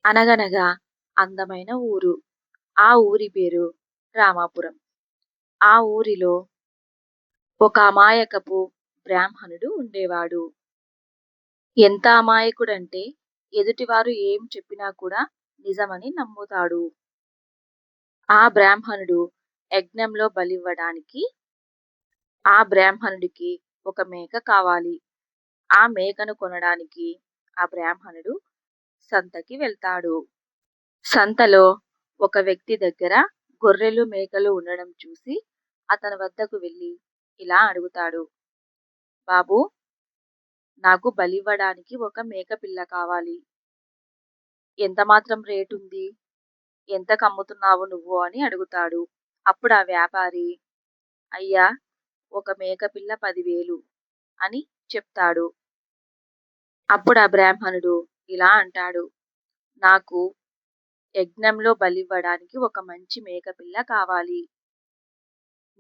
అనగనగా అందమైన ఊరు. ఆ ఊరి పేరు రామాపురం. ఆ ఊరిలో ఒక అమాయకపు బ్రాహ్మణుడు ఉండేవాడు. ఎంత అమాయకుడంటే ఎదుటివారు ఏం చెప్పినా కూడా నిజమని నమ్ముతాడు. ఆ బ్రాహ్మణుడు యజ్ఞంలో బలివ్వడానికి ఆ బ్రాహ్మణుడికి ఒక మేక కావాలి. ఆ మేకను కొనడానికి ఆ బ్రాహ్మణుడు సంతకి వెళ్తాడు. సంతలో ఒక వ్యక్తి దగ్గర గొర్రెలు, మేకలు ఉండడం చూసి అతని వద్దకు వెళ్ళి ఇలా అడుగుతాడు. బాబూ, నాకు బలివ్వడానికి ఒక మేక పిల్ల కావాలి. ఎంత మాత్రం రేటుంది? ఎంతకు అమ్ముతున్నావు నువ్వు అని అడుగుతాడు. అప్పుడు ఆ వ్యాపారి, అయ్యా, ఒక మేక పిల్ల 10,000 అని చెప్తాడు. అప్పుడు ఆ బ్రాహ్మణుడు ఇలా అంటాడు. నాకు యజ్ఞంలో బలివ్వడానికి ఒక మంచి మేకపిల్ల కావాలి.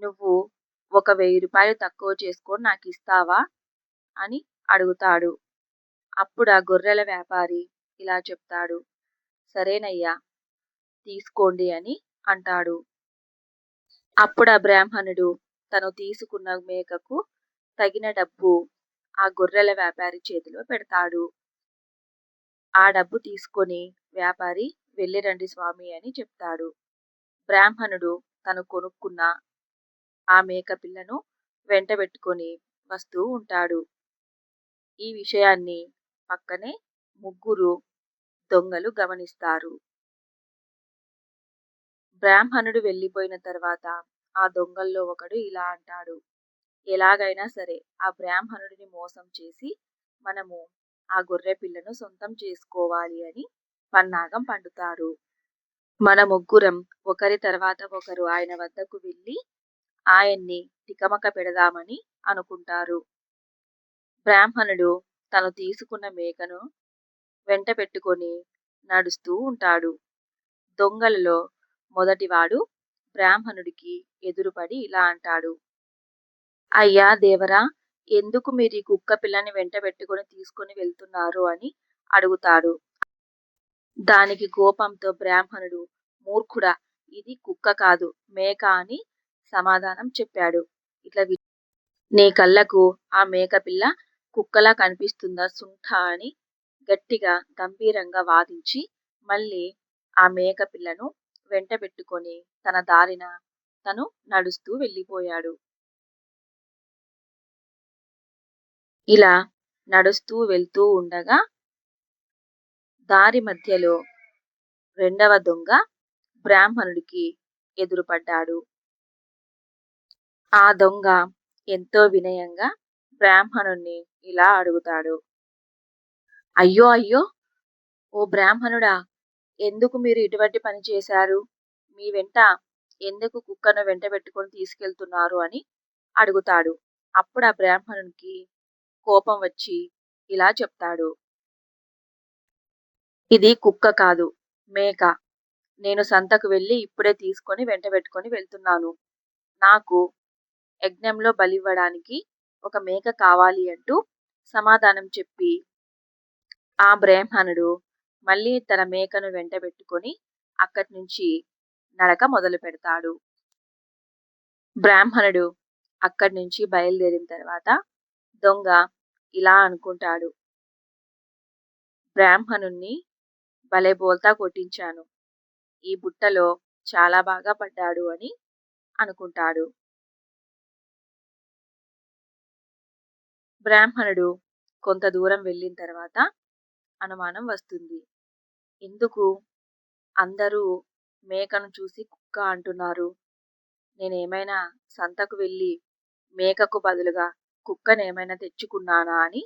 నువ్వు ఒక 1000 రూపాయలు తక్కువ చేసుకొని నాకు ఇస్తావా అని అడుగుతాడు. అప్పుడు ఆ గొర్రెల వ్యాపారి ఇలా చెప్తాడు. సరేనయ్యా, తీసుకోండి అని అంటాడు. అప్పుడు ఆ బ్రాహ్మణుడు తను తీసుకున్న మేకకు తగిన డబ్బు ఆ గొర్రెల వ్యాపారి చేతిలో పెడతాడు. ఆ డబ్బు తీసుకొని వ్యాపారి వెళ్ళిరండి స్వామి అని చెప్తాడు. బ్రాహ్మణుడు తను కొనుక్కున్న ఆ మేక పిల్లను వెంటబెట్టుకొని వస్తూ ఉంటాడు. ఈ విషయాన్ని పక్కనే ముగ్గురు దొంగలు గమనిస్తారు. బ్రాహ్మణుడు వెళ్ళిపోయిన తర్వాత ఆ దొంగల్లో ఒకడు ఇలా అంటాడు. ఎలాగైనా సరే ఆ బ్రాహ్మణుడిని మోసం చేసి మనము ఆ గొర్రె పిల్లను సొంతం చేసుకోవాలి అని పన్నాగం పండుతారు. మన ముగ్గురం ఒకరి తర్వాత ఒకరు ఆయన వద్దకు వెళ్ళి ఆయన్ని తికమక పెడదామని అనుకుంటారు. బ్రాహ్మణుడు తను తీసుకున్న మేకను వెంట పెట్టుకొని నడుస్తూ ఉంటాడు. దొంగలలో మొదటివాడు బ్రాహ్మణుడికి ఎదురుపడి ఇలా అంటాడు. అయ్యా దేవరా, ఎందుకు మీరు ఈ కుక్క పిల్లని వెంట పెట్టుకొని తీసుకొని వెళ్తున్నారు అని అడుగుతాడు. దానికి కోపంతో బ్రాహ్మణుడు, మూర్ఖుడా, ఇది కుక్క కాదు మేక అని సమాధానం చెప్పాడు. ఇట్లా నీ కళ్ళకు ఆ మేక పిల్ల కుక్కలా కనిపిస్తుందా సుంఠ అని గట్టిగా గంభీరంగా వాదించి మళ్ళీ ఆ మేక పిల్లను వెంట పెట్టుకొని తన దారిన తను నడుస్తూ వెళ్ళిపోయాడు. ఇలా నడుస్తూ వెళ్తూ ఉండగా దారి మధ్యలో రెండవ దొంగ బ్రాహ్మణుడికి ఎదురుపడ్డాడు. ఆ దొంగ ఎంతో వినయంగా బ్రాహ్మణుణ్ణి ఇలా అడుగుతాడు. అయ్యో అయ్యో, ఓ బ్రాహ్మణుడా, ఎందుకు మీరు ఇటువంటి పని చేశారు? మీ వెంట ఎందుకు కుక్కను వెంట పెట్టుకొని తీసుకెళ్తున్నారు అని అడుగుతాడు. అప్పుడు ఆ బ్రాహ్మణునికి కోపం వచ్చి ఇలా చెప్తాడు. ఇది కుక్క కాదు, మేక. నేను సంతకు వెళ్ళి ఇప్పుడే తీసుకొని వెంట పెట్టుకొని వెళ్తున్నాను. నాకు యజ్ఞంలో బలివ్వడానికి ఒక మేక కావాలి అంటూ సమాధానం చెప్పి ఆ బ్రాహ్మణుడు మళ్ళీ తన మేకను వెంట పెట్టుకొని అక్కడి నుంచి నడక మొదలు పెడతాడు. బ్రాహ్మణుడు అక్కడి నుంచి బయలుదేరిన తర్వాత దొంగ ఇలా అనుకుంటాడు. బ్రాహ్మణుణ్ణి భలే బోల్తా కొట్టించాను. ఈ బుట్టలో చాలా బాగా పడ్డాడు అని అనుకుంటాడు. బ్రాహ్మణుడు కొంత దూరం వెళ్ళిన తర్వాత అనుమానం వస్తుంది. ఎందుకు అందరూ మేకను చూసి కుక్క అంటున్నారు? నేనేమైనా సంతకు వెళ్ళి మేకకు బదులుగా కుక్కనేమైనా తెచ్చుకున్నానా అని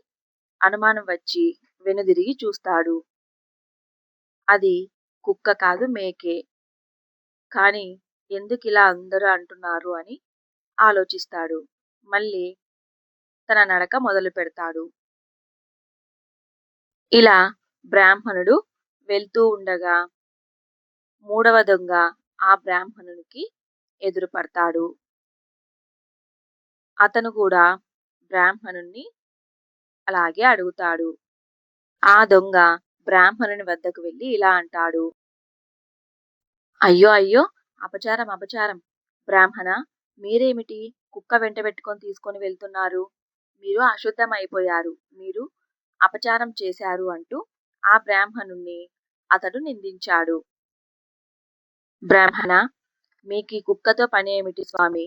అనుమానం వచ్చి వెనుదిరిగి చూస్తాడు. అది కుక్క కాదు, మేకే. కానీ ఎందుకిలా అందరూ అంటున్నారు అని ఆలోచిస్తాడు. మళ్ళీ తన నడక మొదలు పెడతాడు. ఇలా బ్రాహ్మణుడు వెళ్తూ ఉండగా మూడవ దొంగ ఆ బ్రాహ్మణునికి ఎదురుపడతాడు. అతను కూడా బ్రాహ్మణుణ్ణి అలాగే అడుగుతాడు. ఆ దొంగ బ్రాహ్మణుని వద్దకు వెళ్ళి ఇలా అంటాడు. అయ్యో అయ్యో, అపచారం అపచారం! బ్రాహ్మణ, మీరేమిటి కుక్క వెంటబెట్టుకొని తీసుకొని వెళ్తున్నారు? మీరు అశుద్ధమైపోయారు, మీరు అపచారం చేశారు అంటూ ఆ బ్రాహ్మణుణ్ణి అతడు నిందించాడు. బ్రాహ్మణ, మీకీ కుక్కతో పనేమిటి స్వామీ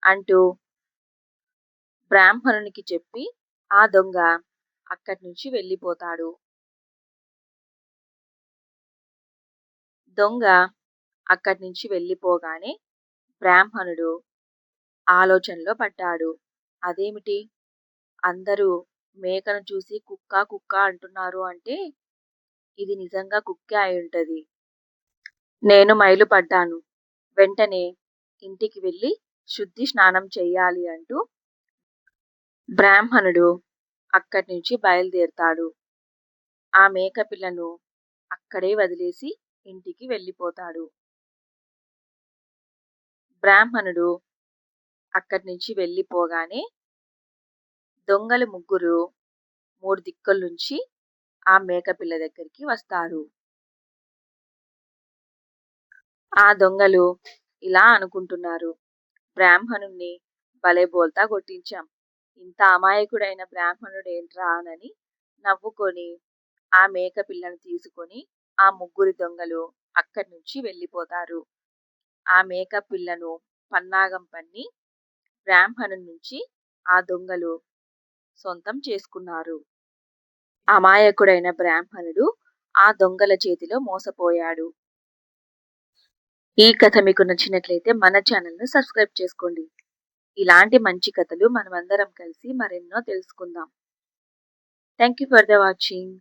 అంటూ బ్రాహ్మణునికి చెప్పి ఆ దొంగ అక్కడి నుంచి వెళ్ళిపోతాడు. దొంగ అక్కడి నుంచి వెళ్ళిపోగానే బ్రాహ్మణుడు ఆలోచనలో పడ్డాడు. అదేమిటి, అందరూ మేకను చూసి కుక్క కుక్క అంటున్నారు అంటే ఇది నిజంగా కుక్కే అయుంటది. నేను మైలు పడ్డాను, వెంటనే ఇంటికి వెళ్ళి శుద్ధి స్నానం చెయ్యాలి అంటూ బ్రాహ్మణుడు అక్కడి నుంచి బయలుదేరతాడు. ఆ మేక పిల్లను అక్కడే వదిలేసి ఇంటికి వెళ్ళిపోతాడు. బ్రాహ్మణుడు అక్కడి నుంచి వెళ్ళిపోగానే దొంగలు ముగ్గురు మూడు దిక్కుల నుంచి ఆ మేకపిల్ల దగ్గరికి వస్తారు. ఆ దొంగలు ఇలా అనుకుంటున్నారు, బ్రాహ్మణుణ్ణి భలే బోల్తా కొట్టించాం, ఇంత అమాయకుడైన బ్రాహ్మణుడేంట్రా అని నవ్వుకొని ఆ మేకపిల్లను తీసుకొని ఆ ముగ్గురు దొంగలు అక్కడి నుంచి వెళ్ళిపోతారు. ఆ మేకపిల్లను పన్నాగం పన్ని బ్రాహ్మణుని నుంచి ఆ దొంగలు సొంతం చేసుకున్నారు. అమాయకుడైన బ్రాహ్మణుడు ఆ దొంగల చేతిలో మోసపోయాడు. ఈ కథ మీకు నచ్చినట్లయితే మన ఛానల్ను సబ్స్క్రైబ్ చేసుకోండి. ఇలాంటి మంచి కథలు మనమందరం కలిసి మరెన్నో తెలుసుకుందాం. Thank you for the watching.